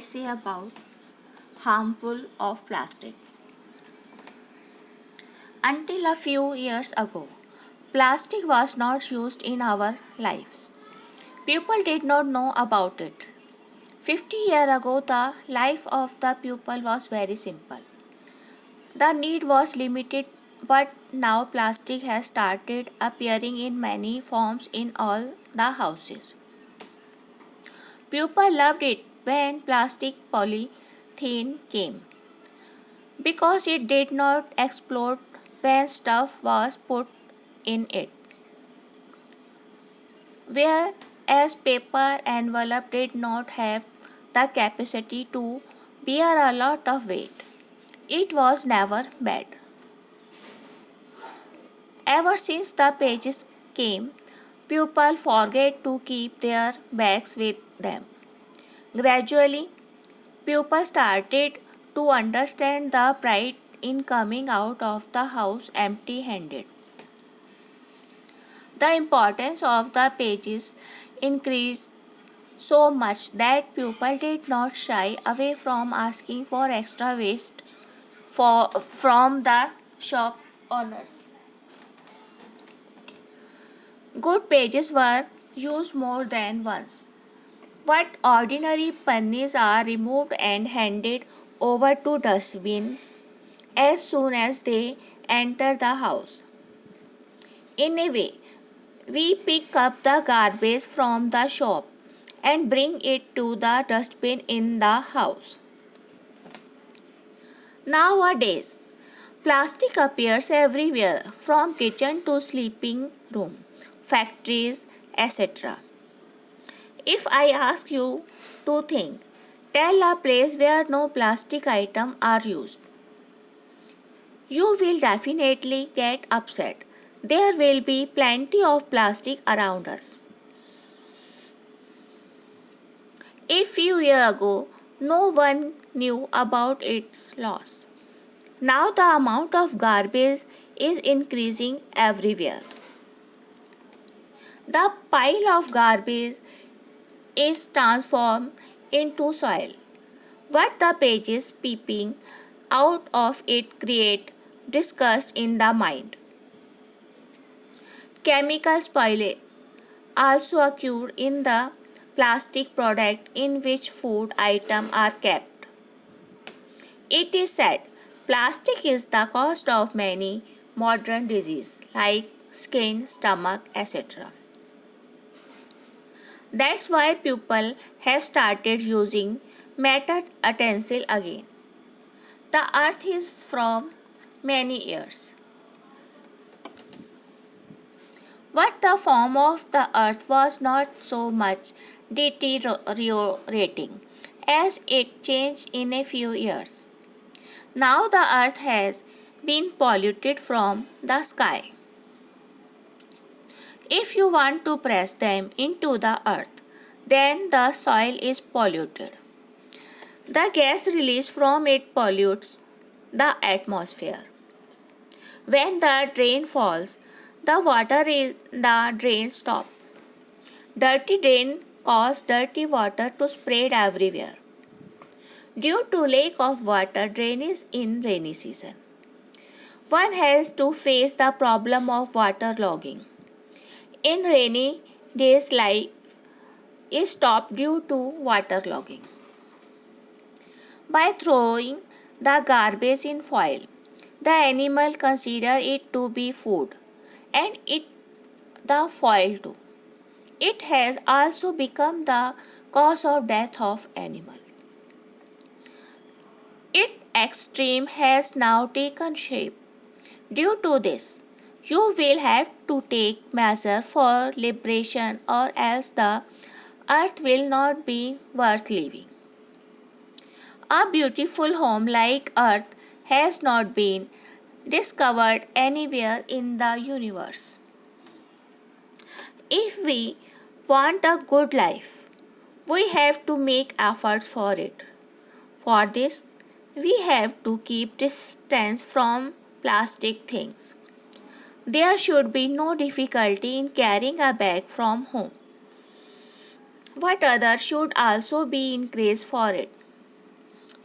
say about harmful of plastic. Until a few years ago, plastic was not used in our lives. People did not know about it. 50 years ago, the life of the people was very simple. The need was limited, but now plastic has started appearing in many forms in all the houses. People loved it when plastic polythene came because it did not explode when stuff was put in it. Whereas paper envelope did not have the capacity to bear a lot of weight. It was never bad. Ever since the pages came, people forget to keep their bags with them. Gradually, people started to understand the pride in coming out of the house empty handed. The importance of the pages increased so much that people did not shy away from asking for extra waste from the shop owners. Good pages were used more than once. What ordinary pennies are removed and handed over to dustbins as soon as they enter the house. In a way, we pick up the garbage from the shop and bring it to the dustbin in the house. Nowadays, plastic appears everywhere from kitchen to sleeping room, factories, etc. If I ask you to think, tell a place where no plastic items are used, you will definitely get upset. There will be plenty of plastic around us. A few years ago, no one knew about its loss. Now the amount of garbage is increasing everywhere. The pile of garbage is transformed into soil. What the pages peeping out of it create disgust in the mind. Chemical spoilage also occur in the plastic product in which food items are kept. It is said plastic is the cause of many modern diseases like skin, stomach, etc. That's why people have started using metal utensil again. The earth is from many years. But the form of the earth was not so much deteriorating as it changed in a few years. Now the earth has been polluted from the sky. If you want to press them into the earth, then the soil is polluted. The gas released from it pollutes the atmosphere. When the drain falls, the water in the drain stops. Dirty drain cause dirty water to spread everywhere. Due to lack of water drainage in rainy season, one has to face the problem of water logging. In rainy days, life is stopped due to water logging. By throwing the garbage in foil, the animal consider it to be food and eat the foil too. It has also become the cause of death of animals. Its extreme has now taken shape. Due to this, you will have to take measure for liberation or else the earth will not be worth living. A beautiful home like earth has not been discovered anywhere in the universe. If we want a good life, we have to make efforts for it. For this, we have to keep distance from plastic things. There should be no difficulty in carrying a bag from home. What others should also be encouraged for it.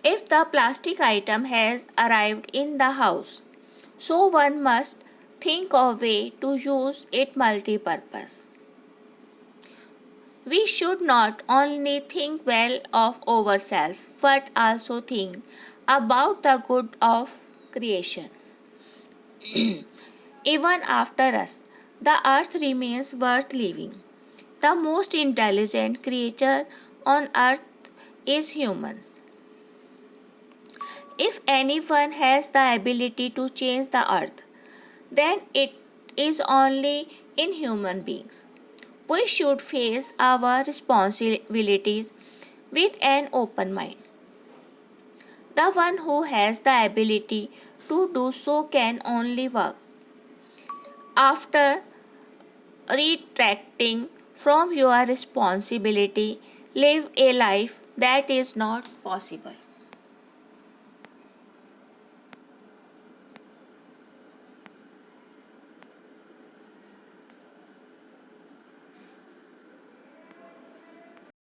If the plastic item has arrived in the house, so one must think of way to use it multi-purpose. We should not only think well of ourselves but also think about the good of creation. Even after us, the earth remains worth living. The most intelligent creature on earth is humans. If anyone has the ability to change the earth, then it is only in human beings. We should face our responsibilities with an open mind. The one who has the ability to do so can only work. After retracting from your responsibility, live a life that is not possible.